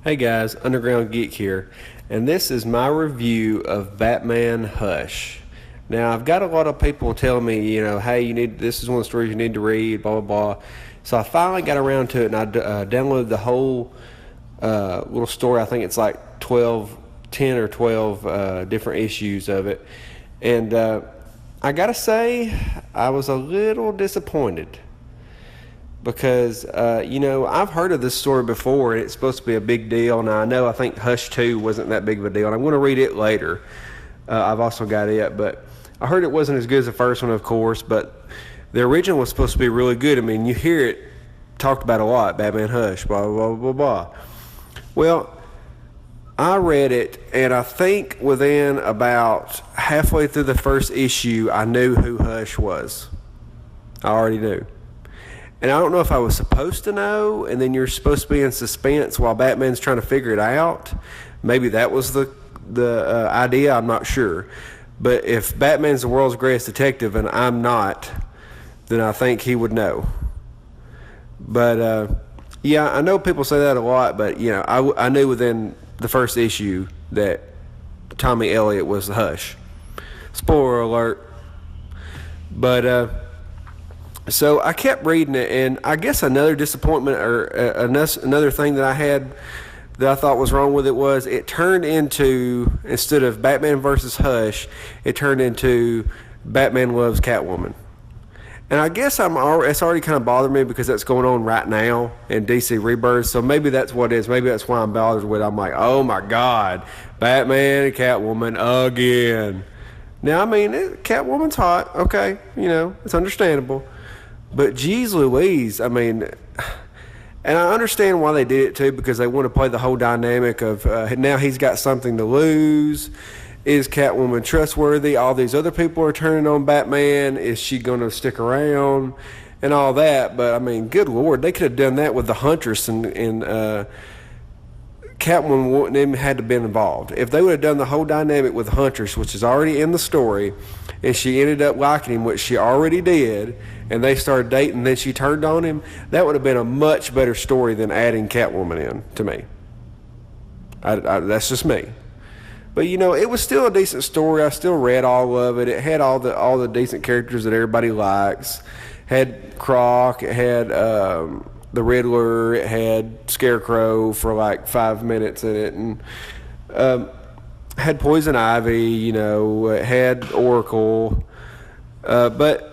Hey guys, Underground Geek here, and this is my review of Batman Hush. Now, I've got a lot of people telling me, hey, this is one of the stories you need to read, blah, blah, blah. So I finally got around to it, and I downloaded the whole little story. I think it's like 10 or 12 different issues of it. And I got to say, I was a little disappointed because I've heard of this story before, and it's supposed to be a big deal. Now I think Hush 2 wasn't that big of a deal, and I'm going to read it later. I've also got it, but I heard it wasn't as good as the first one, of course, but the original was supposed to be really good. I mean, you hear it talked about a lot, Batman Hush, blah, blah, blah, blah. Well, I read it, and I think within about halfway through the first issue, I knew who Hush was. I already knew. And I don't know if I was supposed to know, and then you're supposed to be in suspense while Batman's trying to figure it out. Maybe that was the idea. I'm not sure. But if Batman's the world's greatest detective and I'm not, then I think he would know. But yeah, I know people say that a lot, but I knew within the first issue that Tommy Elliott was the Hush. Spoiler alert. But so I kept reading it, and I guess another disappointment or another thing that I had that I thought was wrong with it was it turned into, instead of Batman versus Hush, it turned into Batman loves Catwoman. And I guess it's already kind of bothered me because that's going on right now in DC Rebirth, so maybe that's what it is. Maybe that's why I'm bothered with it. I'm like, oh my God, Batman and Catwoman again. Now, I mean, Catwoman's hot, okay, it's understandable. But geez Louise, I mean, and I understand why they did it too, because they want to play the whole dynamic of now he's got something to lose. Is Catwoman trustworthy? All these other people are turning on Batman. Is she going to stick around? And all that. But I mean, good Lord, they could have done that with the Huntress, and Catwoman wouldn't even had to been involved. If they would have done the whole dynamic with Huntress, which is already in the story, and she ended up liking him, which she already did, and they started dating, and then she turned on him, that would have been a much better story than adding Catwoman in, to me. That's just me. But it was still a decent story. I still read all of it. It had all the decent characters that everybody likes. Had Croc. It had the Riddler. It had Scarecrow for like 5 minutes in it, and had Poison Ivy. It had Oracle. But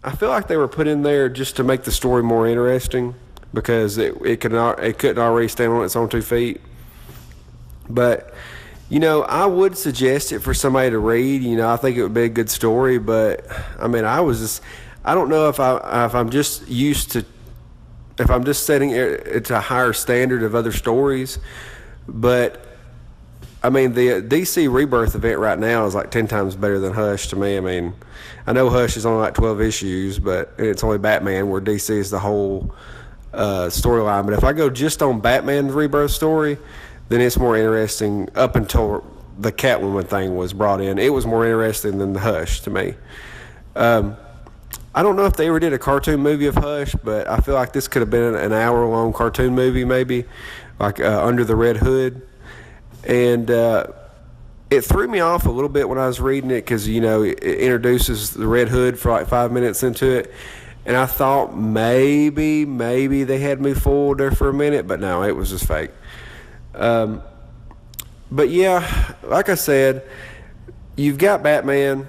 I feel like they were put in there just to make the story more interesting because it couldn't already stand on its own 2 feet. But I would suggest it for somebody to read. I think it would be a good story, but I mean, I don't know if I'm just setting it to a higher standard of other stories, but I mean, the DC Rebirth event right now is like 10 times better than Hush to me. I mean, I know Hush is only like 12 issues, but it's only Batman, where DC is the whole storyline. But if I go just on Batman's Rebirth story, then it's more interesting. Up until the Catwoman thing was brought in, it was more interesting than the Hush to me. I don't know if they ever did a cartoon movie of Hush, but I feel like this could have been an hour-long cartoon movie, maybe, like Under the Red Hood. And it threw me off a little bit when I was reading it because, it introduces the Red Hood for like 5 minutes into it. And I thought maybe they had moved forward there for a minute, but no, it was just fake. But yeah, like I said, you've got Batman.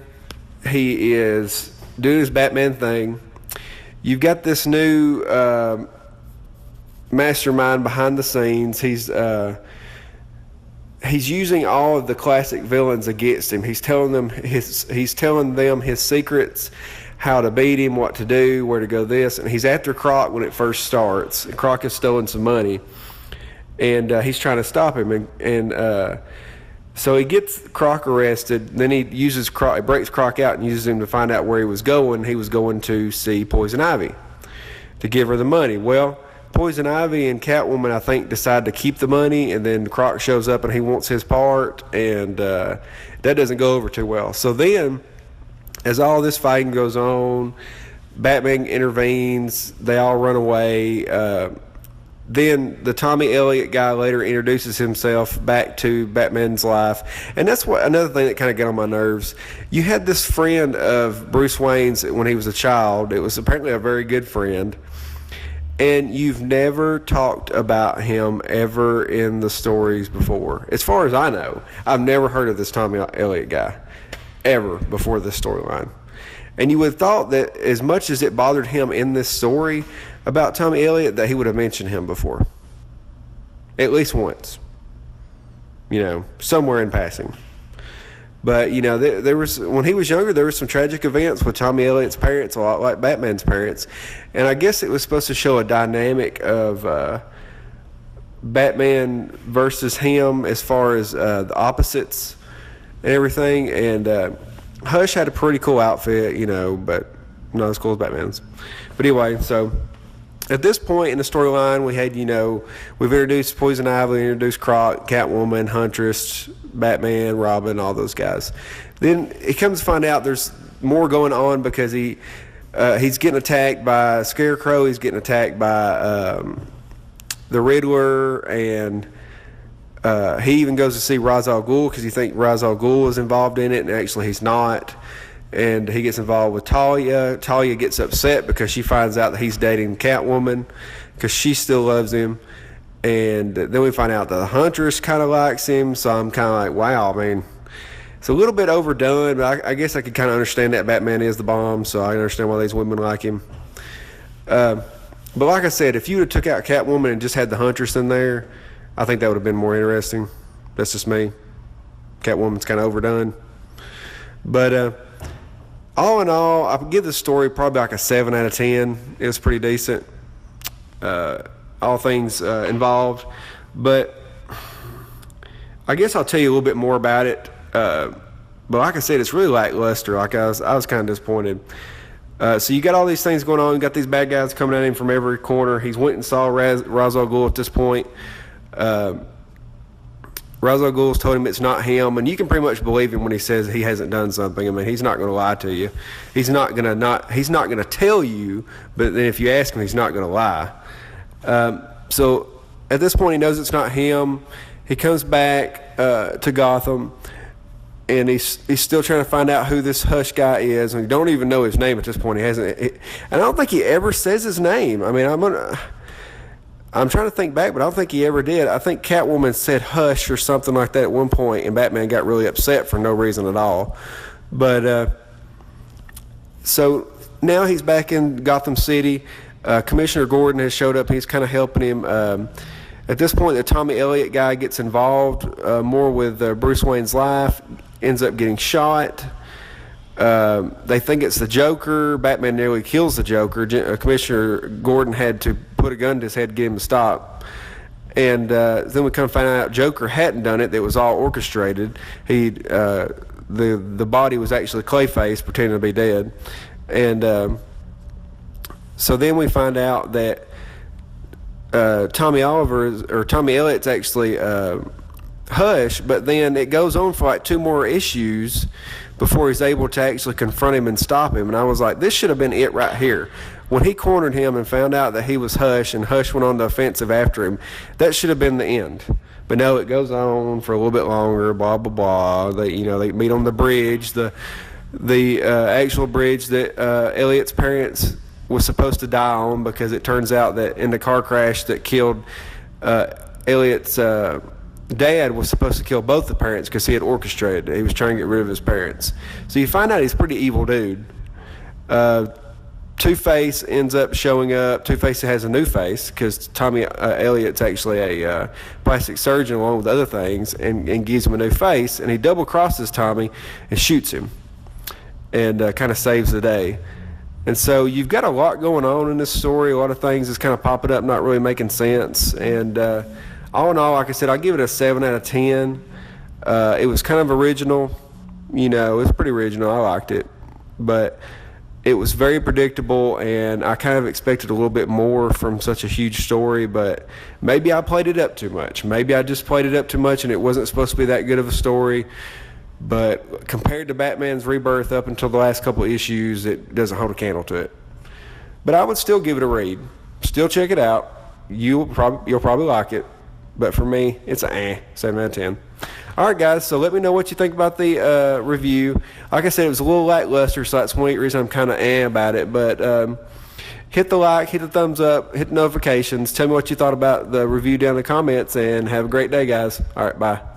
He is doing his Batman thing. You've got this new mastermind behind the scenes. He's using all of the classic villains against him. He's telling them his secrets, how to beat him, what to do, where to go this. And he's after Croc when it first starts. Croc has stolen some money, and he's trying to stop him. And so he gets Croc arrested. Then he breaks Croc out and uses him to find out where he was going. He was going to see Poison Ivy to give her the money. Well, Poison Ivy and Catwoman, I think, decide to keep the money, and then Croc shows up and he wants his part, and that doesn't go over too well. So then, as all this fighting goes on, Batman intervenes. They all run away. then the Tommy Elliott guy later introduces himself back to Batman's life, and that's what another thing that kind of got on my nerves. You had this friend of Bruce Wayne's when he was a child. It was apparently a very good friend, and you've never talked about him ever in the stories before. As far as I know, I've never heard of this Tommy Elliott guy ever before this storyline. And you would have thought that as much as it bothered him in this story about Tommy Elliott, that he would have mentioned him before. At least once. Somewhere in passing. But, there was, when he was younger, there were some tragic events with Tommy Elliott's parents, a lot like Batman's parents. And I guess it was supposed to show a dynamic of Batman versus him as far as the opposites and everything. And Hush had a pretty cool outfit, but not as cool as Batman's. But anyway, so at this point in the storyline, we had, we've introduced Poison Ivy, introduced Croc, Catwoman, Huntress, Batman, Robin, all those guys. Then it comes to find out there's more going on because he's getting attacked by Scarecrow, he's getting attacked by the Riddler, and he even goes to see Ra's al Ghul because he thinks Ra's al Ghul is involved in it, and actually he's not. And he gets involved with Talia. Talia gets upset because she finds out that he's dating Catwoman because she still loves him. And then we find out that the Huntress kind of likes him. So I'm kind of like, wow, it's a little bit overdone, but I guess I could kind of understand that Batman is the bomb, so I understand why these women like him. But like I said, if you would have took out Catwoman and just had the Huntress in there, I think that would have been more interesting. That's just me. Catwoman's kind of overdone. But all in all, I would give the story probably like a 7 out of 10. It was pretty decent. All things involved. But I guess I'll tell you a little bit more about it. But like I said, it's really lackluster. Like I was kind of disappointed. So you got all these things going on. You got these bad guys coming at him from every corner. He's went and saw Ra's al Ghul at this point. Ra's al Ghul's told him it's not him, and you can pretty much believe him when he says he hasn't done something. He's not going to lie to you. He's not going to tell you, but then if you ask him, he's not going to lie. So at this point, he knows it's not him. He comes back to Gotham, and he's still trying to find out who this Hush guy is, and he don't even know his name at this point. And I don't think he ever says his name. I'm trying to think back, but I don't think he ever did. I think Catwoman said Hush or something like that at one point, and Batman got really upset for no reason at all. But so now he's back in Gotham City. Commissioner Gordon has showed up. He's kind of helping him. At this point, the Tommy Elliott guy gets involved more with Bruce Wayne's life, ends up getting shot. They think it's the Joker. Batman nearly kills the Joker. Commissioner Gordon had to put a gun to his head to get him to stop. And then we come find out Joker hadn't done it. It was all orchestrated. The body was actually Clayface pretending to be dead. And so then we find out that Tommy Elliott's actually Hush, but then it goes on for like 2 more issues before he's able to actually confront him and stop him. And I was like, this should have been it right here. When he cornered him and found out that he was Hush, and Hush went on the offensive after him, that should have been the end. But no, it goes on for a little bit longer, blah, blah, blah. They meet on the bridge, the actual bridge that Elliott's parents was supposed to die on, because it turns out that in the car crash that killed Elliott's dad was supposed to kill both the parents because he had orchestrated it. He was trying to get rid of his parents. So you find out he's a pretty evil dude. Two-Face ends up showing up. Two-Face has a new face because Tommy Elliott's actually a plastic surgeon along with other things, and gives him a new face, and he double crosses Tommy and shoots him and kind of saves the day. And so you've got a lot going on in this story, a lot of things that's kind of popping up, not really making sense. And all in all, like I said, I'll give it a 7 out of 10. It was kind of original. It was pretty original. I liked it. But it was very predictable, and I kind of expected a little bit more from such a huge story, but maybe I played it up too much. Maybe I just played it up too much, and it wasn't supposed to be that good of a story. But compared to Batman's Rebirth up until the last couple of issues, it doesn't hold a candle to it. But I would still give it a read. Still check it out. you'll probably like it. But for me, it's a 7 out of 10. All right, guys, so let me know what you think about the review. Like I said, it was a little lackluster, so that's one reason I'm kind of about it. But hit the like, hit the thumbs up, hit the notifications. Tell me what you thought about the review down in the comments, and have a great day, guys. All right, bye.